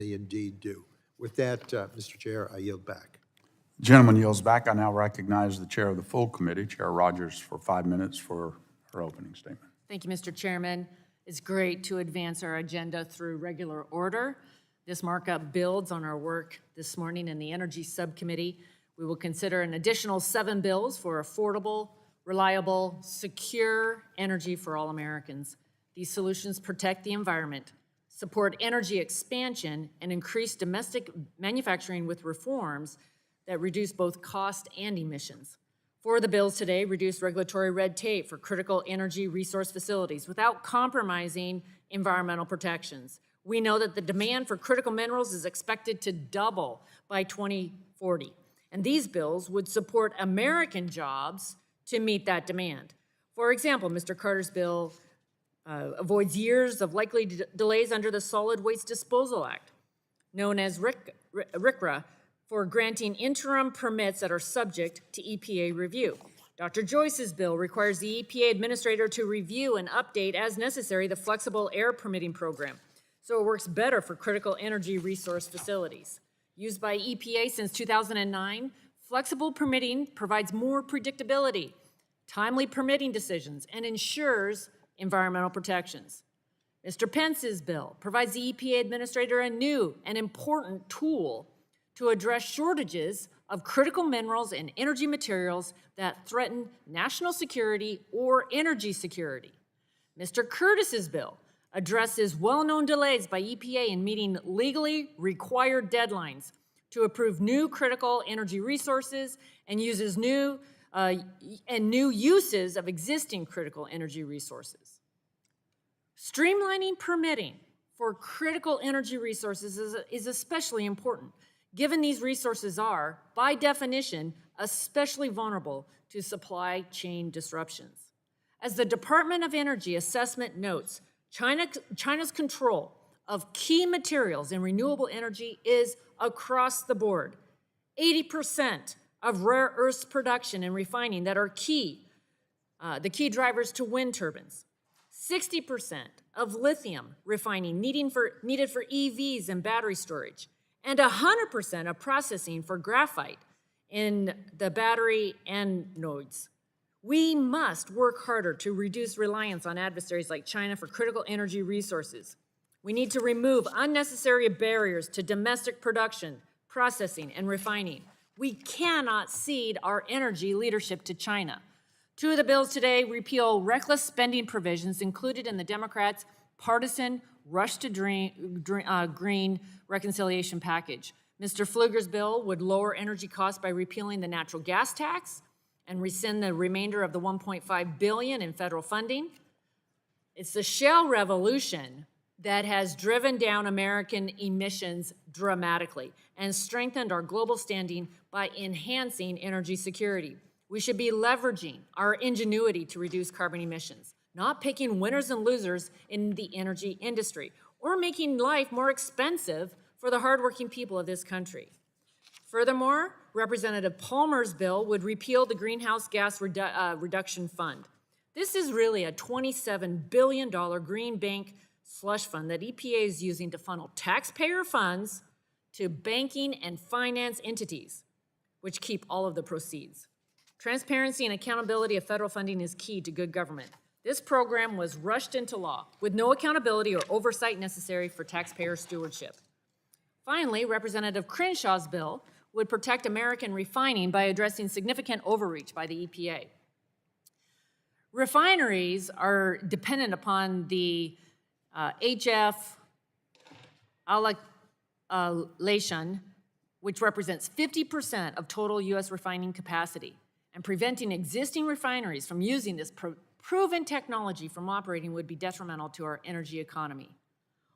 they indeed do. With that, Mr. Chair, I yield back. The gentleman yields back. I now recognize the chair of the full committee, Chair Rodgers, for 5 minutes for her opening statement. Thank you, Mr. Chairman. It's great to advance our agenda through regular order. This markup builds on our work this morning in the Energy Subcommittee. We will consider an additional 7 bills for affordable, reliable, secure energy for all Americans. These solutions protect the environment, support energy expansion, and increase domestic manufacturing with reforms that reduce both cost and emissions. 4 of the bills today reduce regulatory red tape for critical energy resource facilities without compromising environmental protections. We know that the demand for critical minerals is expected to double by 2040, and these bills would support American jobs to meet that demand. For example, Mr. Carter's bill avoids years of likely delays under the Solid Waste Disposal Act, known as RCRA, for granting interim permits that are subject to EPA review. Dr. Joyce's bill requires the EPA administrator to review and update as necessary the flexible air permitting program, so it works better for critical energy resource facilities. Used by EPA since 2009, flexible permitting provides more predictability, timely permitting decisions, and ensures environmental protections. Mr. Pence's bill provides the EPA administrator a new and important tool to address shortages of critical minerals and energy materials that threaten national security or energy security. Mr. Curtis's bill addresses well-known delays by EPA in meeting legally required deadlines to approve new critical energy resources and uses new uses of existing critical energy resources. Streamlining permitting for critical energy resources is especially important, given these resources are, by definition, especially vulnerable to supply chain disruptions. As the Department of Energy assessment notes, China's control of key materials in renewable energy is across the board. 80% of rare earths production and refining that are the key drivers to wind turbines. 60% of lithium refining needed for EVs and battery storage, and 100% of processing for graphite in the battery anodes. We must work harder to reduce reliance on adversaries like China for critical energy resources. We need to remove unnecessary barriers to domestic production, processing, and refining. We cannot cede our energy leadership to China. 2 of the bills today repeal reckless spending provisions included in the Democrats' partisan rush to green reconciliation package. Mr. Pfluger's bill would lower energy costs by repealing the natural gas tax and rescind the remainder of the $1.5 billion in federal funding. It's the shale revolution that has driven down American emissions dramatically and strengthened our global standing by enhancing energy security. We should be leveraging our ingenuity to reduce carbon emissions, not picking winners and losers in the energy industry or making life more expensive for the hardworking people of this country. Furthermore, Representative Palmer's bill would repeal the Greenhouse Gas Reduction Fund. This is really a $27 billion green bank slush fund that EPA is using to funnel taxpayer funds to banking and finance entities, which keep all of the proceeds. Transparency and accountability of federal funding is key to good government. This program was rushed into law with no accountability or oversight necessary for taxpayer stewardship. Finally, Representative Crenshaw's bill would protect American refining by addressing significant overreach by the EPA. Refineries are dependent upon the HF allocation, which represents 50% of total U.S. refining capacity, and preventing existing refineries from using this proven technology from operating would be detrimental to our energy economy.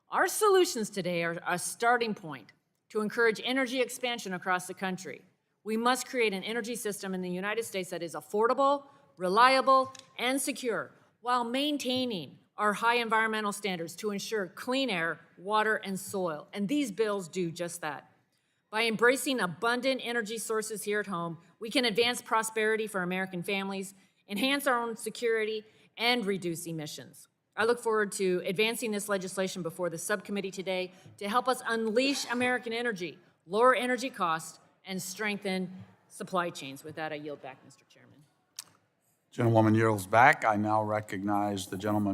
Our solutions today are a starting point to encourage energy expansion across the country. We must create an energy system in the United States that is affordable, reliable, and secure, while maintaining our high environmental standards to ensure clean air, water, and soil. And these bills do just that. By embracing abundant energy sources here at home, we can advance prosperity for American families, enhance our own security, and reduce emissions. I look forward to advancing this legislation before the subcommittee today to help us unleash American energy, lower energy costs, and strengthen supply chains. With that, I yield back, Mr. Chairman. Gentlewoman yields back. I now recognize the gentleman